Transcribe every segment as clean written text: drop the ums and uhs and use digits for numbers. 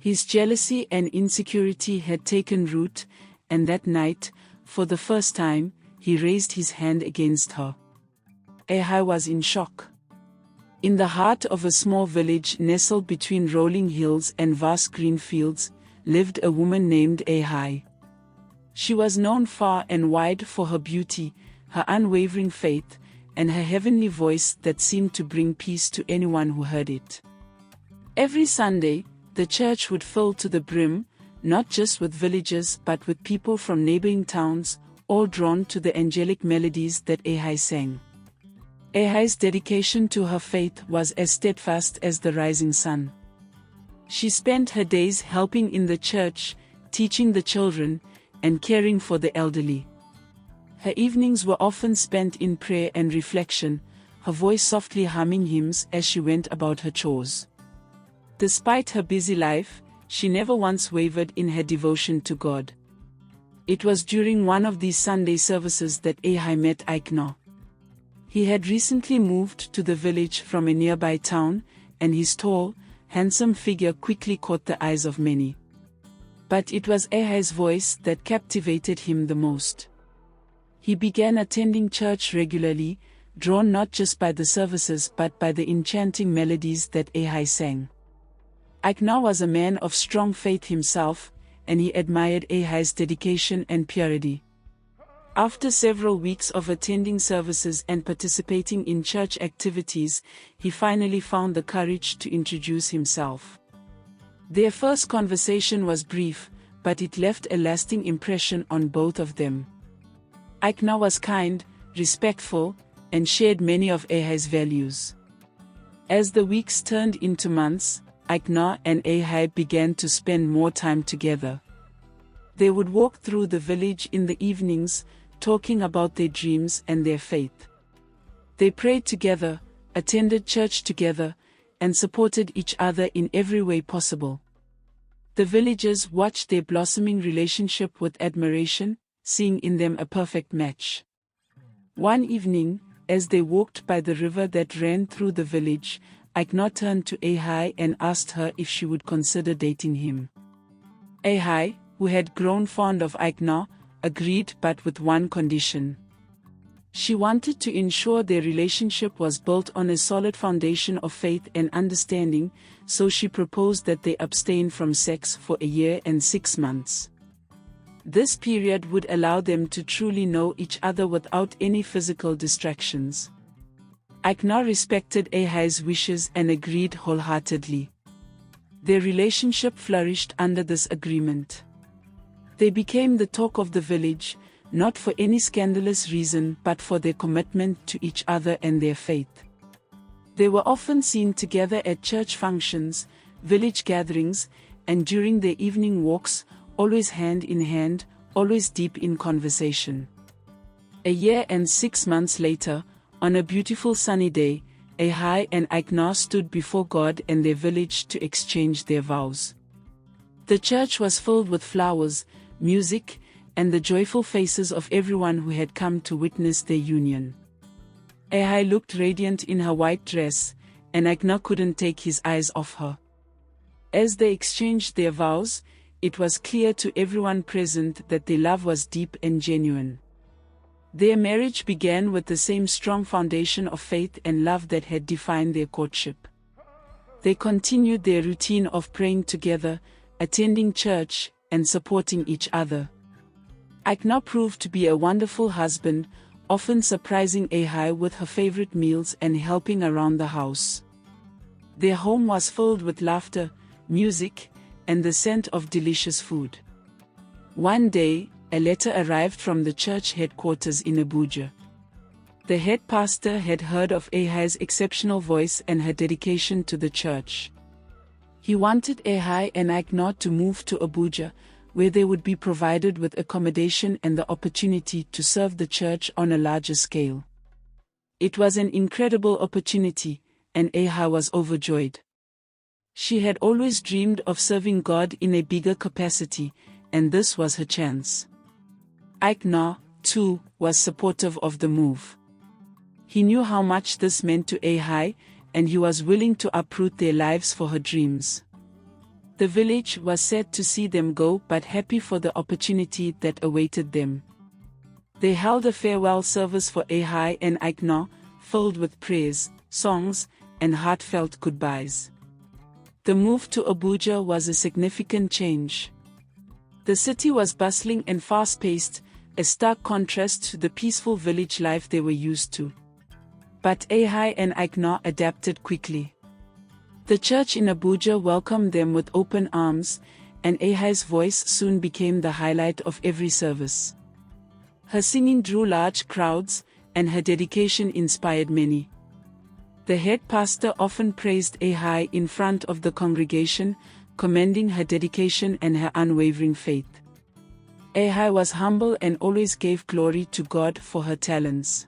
His jealousy and insecurity had taken root, and that night, for the first time, he raised his hand against her. Ahai was in shock. In the heart of a small village nestled between rolling hills and vast green fields, lived a woman named Ahai. She was known far and wide for her beauty, her unwavering faith, and her heavenly voice that seemed to bring peace to anyone who heard it. Every Sunday, the church would fill to the brim, not just with villagers but with people from neighboring towns, all drawn to the angelic melodies that Ahai sang. Ahai's dedication to her faith was as steadfast as the rising sun. She spent her days helping in the church, teaching the children, and caring for the elderly. Her evenings were often spent in prayer and reflection, her voice softly humming hymns as she went about her chores. Despite her busy life, she never once wavered in her devotion to God. It was during one of these Sunday services that Ahai met Ikenga. He had recently moved to the village from a nearby town, and his tall, handsome figure quickly caught the eyes of many. But it was Ahai's voice that captivated him the most. He began attending church regularly, drawn not just by the services but by the enchanting melodies that Ahai sang. Ikenga was a man of strong faith himself, and he admired Ahai's dedication and purity. After several weeks of attending services and participating in church activities, he finally found the courage to introduce himself. Their first conversation was brief, but it left a lasting impression on both of them. Ikenga was kind, respectful, and shared many of Ahai's values. As the weeks turned into months, Ikenga and Ahai began to spend more time together. They would walk through the village in the evenings, talking about their dreams and their faith. They prayed together, attended church together, and supported each other in every way possible. The villagers watched their blossoming relationship with admiration, seeing in them a perfect match. One evening, as they walked by the river that ran through the village, Ikenga turned to Ahai and asked her if she would consider dating him. Ahai, who had grown fond of Ikenga, agreed, but with one condition. She wanted to ensure their relationship was built on a solid foundation of faith and understanding, so she proposed that they abstain from sex for a year and 6 months. This period would allow them to truly know each other without any physical distractions. Ikenga respected Ahai's wishes and agreed wholeheartedly. Their relationship flourished under this agreement. They became the talk of the village, not for any scandalous reason but for their commitment to each other and their faith. They were often seen together at church functions, village gatherings, and during their evening walks, always hand in hand, always deep in conversation. A year and 6 months later, on a beautiful sunny day, Ahai and Ikenga stood before God and their village to exchange their vows. The church was filled with flowers, music, and the joyful faces of everyone who had come to witness their union. Ahai looked radiant in her white dress, and Ikenga couldn't take his eyes off her. As they exchanged their vows, it was clear to everyone present that their love was deep and genuine. Their marriage began with the same strong foundation of faith and love that had defined their courtship. They continued their routine of praying together, attending church, and supporting each other. Ikenga proved to be a wonderful husband, often surprising Ahai with her favorite meals and helping around the house. Their home was filled with laughter, music, and the scent of delicious food. One day, a letter arrived from the church headquarters in Abuja. The head pastor had heard of Ahai's exceptional voice and her dedication to the church. He wanted Ahai and Ikenga to move to Abuja, where they would be provided with accommodation and the opportunity to serve the church on a larger scale. It was an incredible opportunity, and Ahai was overjoyed. She had always dreamed of serving God in a bigger capacity, and this was her chance. Ikenga, too, was supportive of the move. He knew how much this meant to Ahai, and he was willing to uproot their lives for her dreams. The village was sad to see them go but happy for the opportunity that awaited them. They held a farewell service for Ahai and Ikeng, filled with prayers, songs, and heartfelt goodbyes. The move to Abuja was a significant change. The city was bustling and fast-paced, a stark contrast to the peaceful village life they were used to. But Ahai and Ikeng adapted quickly. The church in Abuja welcomed them with open arms, and Ahai's voice soon became the highlight of every service. Her singing drew large crowds, and her dedication inspired many. The head pastor often praised Ahai in front of the congregation, commending her dedication and her unwavering faith. Ahai was humble and always gave glory to God for her talents.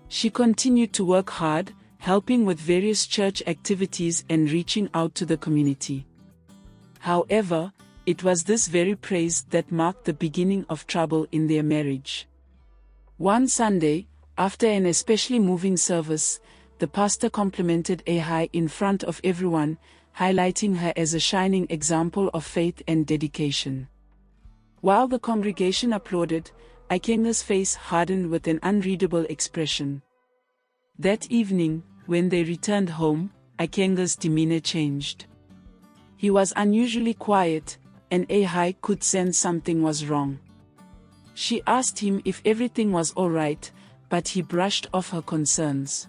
She continued to work hard, helping with various church activities and reaching out to the community. However, it was this very praise that marked the beginning of trouble in their marriage. One Sunday, after an especially moving service, the pastor complimented Ahai in front of everyone, highlighting her as a shining example of faith and dedication. While the congregation applauded, Ikenga's face hardened with an unreadable expression. That evening, when they returned home, Ikenga's demeanor changed. He was unusually quiet, and Ahai could sense something was wrong. She asked him if everything was all right, but he brushed off her concerns.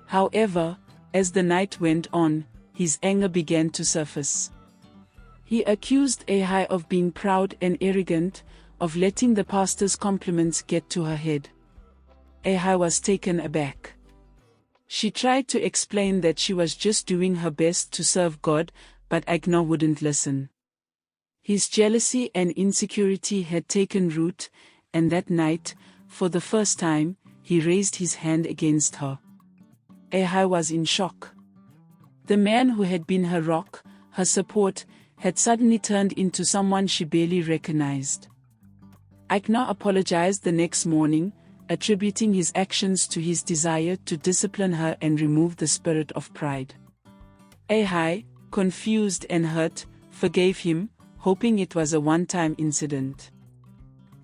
However, as the night went on, his anger began to surface. He accused Ahai of being proud and arrogant, of letting the pastor's compliments get to her head. Ahai was taken aback. She tried to explain that she was just doing her best to serve God, but Ikeng wouldn't listen. His jealousy and insecurity had taken root, and that night, for the first time, he raised his hand against her. Ahai was in shock. The man who had been her rock, her support, had suddenly turned into someone she barely recognized. Ikeng apologized the next morning, attributing his actions to his desire to discipline her and remove the spirit of pride. Ahai, confused and hurt, forgave him, hoping it was a one-time incident.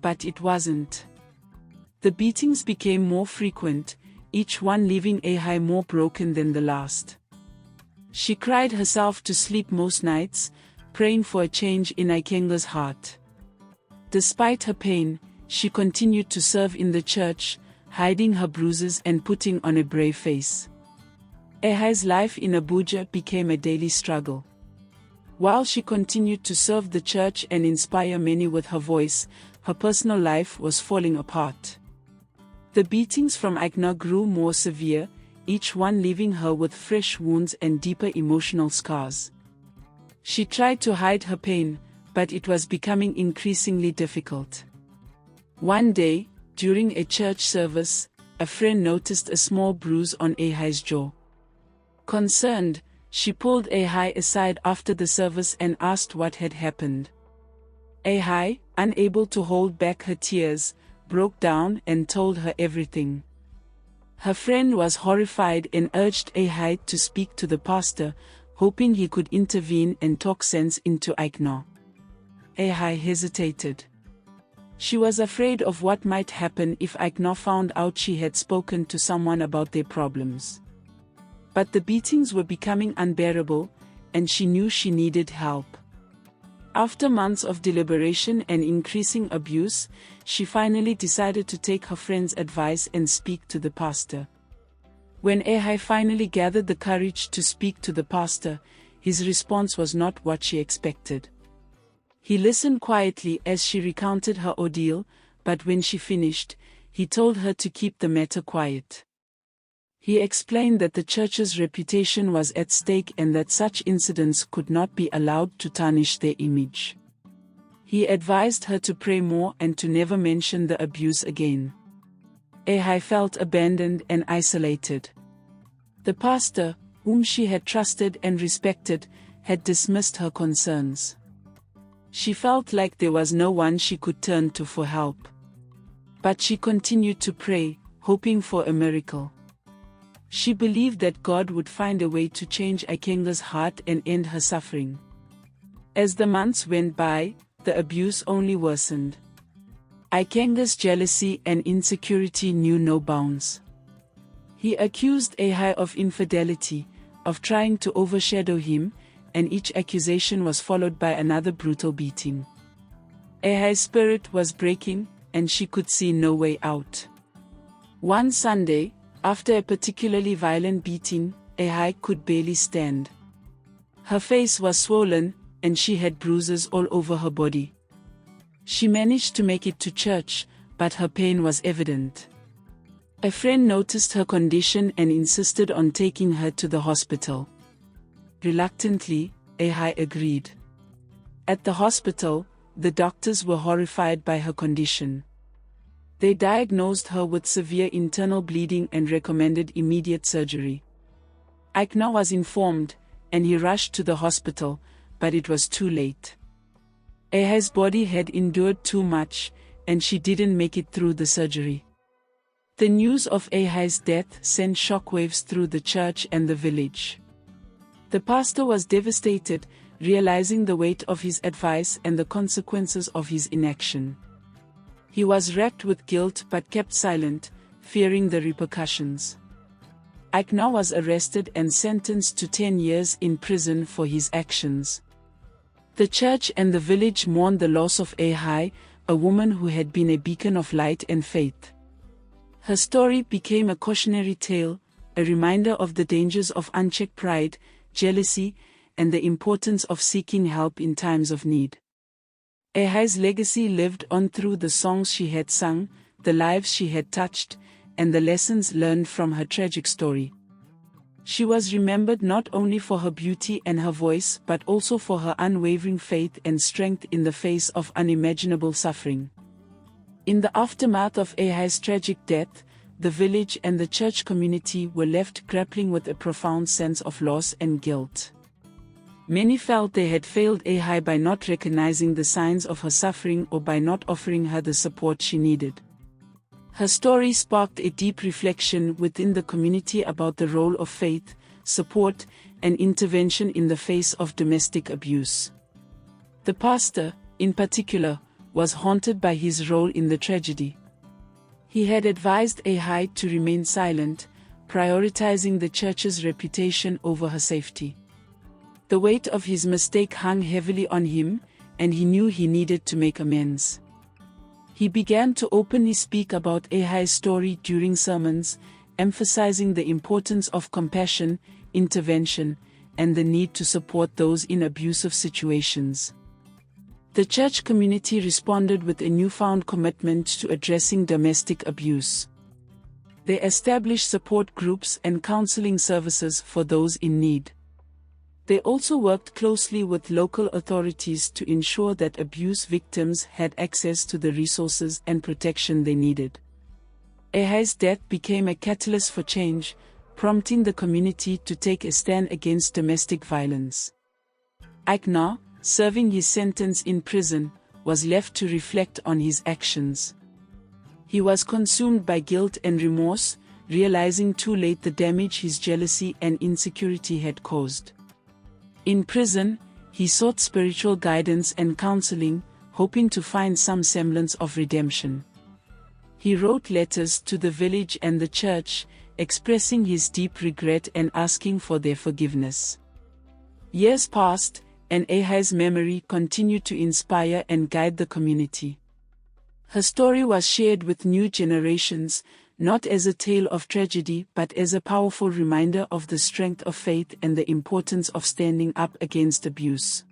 But it wasn't. The beatings became more frequent, each one leaving Ahai more broken than the last. She cried herself to sleep most nights, praying for a change in Ikenga's heart. Despite her pain, she continued to serve in the church, hiding her bruises and putting on a brave face. Ahai's life in Abuja became a daily struggle. While she continued to serve the church and inspire many with her voice, her personal life was falling apart. The beatings from Ikeng grew more severe, each one leaving her with fresh wounds and deeper emotional scars. She tried to hide her pain, but it was becoming increasingly difficult. One day, during a church service, a friend noticed a small bruise on Ahai's jaw. Concerned, she pulled Ahai aside after the service and asked what had happened. Ahai, unable to hold back her tears, broke down and told her everything. Her friend was horrified and urged Ahai to speak to the pastor, hoping he could intervene and talk sense into Ikeng. Ahai hesitated. She was afraid of what might happen if Ikeng found out she had spoken to someone about their problems. But the beatings were becoming unbearable, and she knew she needed help. After months of deliberation and increasing abuse, she finally decided to take her friend's advice and speak to the pastor. When Ahai finally gathered the courage to speak to the pastor, his response was not what she expected. He listened quietly as she recounted her ordeal, but when she finished, he told her to keep the matter quiet. He explained that the church's reputation was at stake and that such incidents could not be allowed to tarnish their image. He advised her to pray more and to never mention the abuse again. Ahai felt abandoned and isolated. The pastor, whom she had trusted and respected, had dismissed her concerns. She felt like there was no one she could turn to for help. But she continued to pray, hoping for a miracle. She believed that God would find a way to change Ikenga's heart and end her suffering. As the months went by, the abuse only worsened. Ikenga's jealousy and insecurity knew no bounds. He accused Ahai of infidelity, of trying to overshadow him, and each accusation was followed by another brutal beating. Ahai's spirit was breaking, and she could see no way out. One Sunday, after a particularly violent beating, Ahai could barely stand. Her face was swollen, and she had bruises all over her body. She managed to make it to church, but her pain was evident. A friend noticed her condition and insisted on taking her to the hospital. Reluctantly, Ahai agreed. At the hospital, the doctors were horrified by her condition. They diagnosed her with severe internal bleeding and recommended immediate surgery. Ikenga was informed, and he rushed to the hospital, but it was too late. Ahai's body had endured too much, and she didn't make it through the surgery. The news of Ahai's death sent shockwaves through the church and the village. The pastor was devastated, realizing the weight of his advice and the consequences of his inaction. He was racked with guilt but kept silent, fearing the repercussions. Ikenga was arrested and sentenced to 10 years in prison for his actions. The church and the village mourned the loss of Ahai, a woman who had been a beacon of light and faith. Her story became a cautionary tale, a reminder of the dangers of unchecked pride, jealousy, and the importance of seeking help in times of need. Ahai's legacy lived on through the songs she had sung, the lives she had touched, and the lessons learned from her tragic story. She was remembered not only for her beauty and her voice but also for her unwavering faith and strength in the face of unimaginable suffering. In the aftermath of Ahai's tragic death, the village and the church community were left grappling with a profound sense of loss and guilt. Many felt they had failed Ahai by not recognizing the signs of her suffering or by not offering her the support she needed. Her story sparked a deep reflection within the community about the role of faith, support, and intervention in the face of domestic abuse. The pastor, in particular, was haunted by his role in the tragedy. He had advised Ahai to remain silent, prioritizing the church's reputation over her safety. The weight of his mistake hung heavily on him, and he knew he needed to make amends. He began to openly speak about Ahai's story during sermons, emphasizing the importance of compassion, intervention, and the need to support those in abusive situations. The church community responded with a newfound commitment to addressing domestic abuse. They established support groups and counseling services for those in need. They also worked closely with local authorities to ensure that abuse victims had access to the resources and protection they needed. Ahai's death became a catalyst for change, prompting the community to take a stand against domestic violence. Ikenga, serving his sentence in prison, was left to reflect on his actions. He was consumed by guilt and remorse, realizing too late the damage his jealousy and insecurity had caused. In prison, he sought spiritual guidance and counseling, hoping to find some semblance of redemption. He wrote letters to the village and the church, expressing his deep regret and asking for their forgiveness. Years passed, and Ahai's memory continued to inspire and guide the community. Her story was shared with new generations, not as a tale of tragedy but as a powerful reminder of the strength of faith and the importance of standing up against abuse.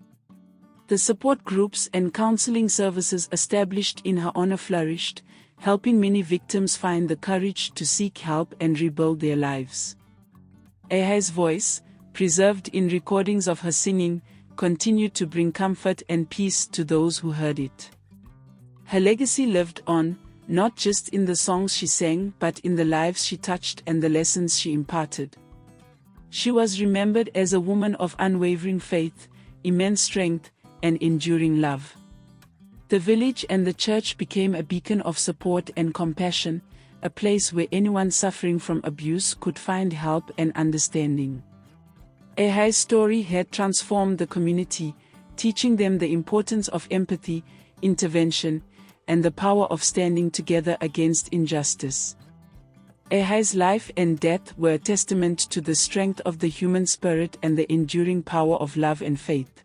The support groups and counseling services established in her honor flourished, helping many victims find the courage to seek help and rebuild their lives. Ahai's voice, preserved in recordings of her singing, continued to bring comfort and peace to those who heard it. Her legacy lived on, not just in the songs she sang but in the lives she touched and the lessons she imparted. She was remembered as a woman of unwavering faith, immense strength, and enduring love. The village and the church became a beacon of support and compassion, a place where anyone suffering from abuse could find help and understanding. Ahai's story had transformed the community, teaching them the importance of empathy, intervention, and the power of standing together against injustice. Ehai's life and death were a testament to the strength of the human spirit and the enduring power of love and faith.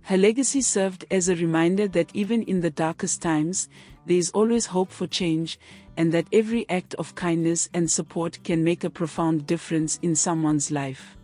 Her legacy served as a reminder that even in the darkest times, there is always hope for change, and that every act of kindness and support can make a profound difference in someone's life.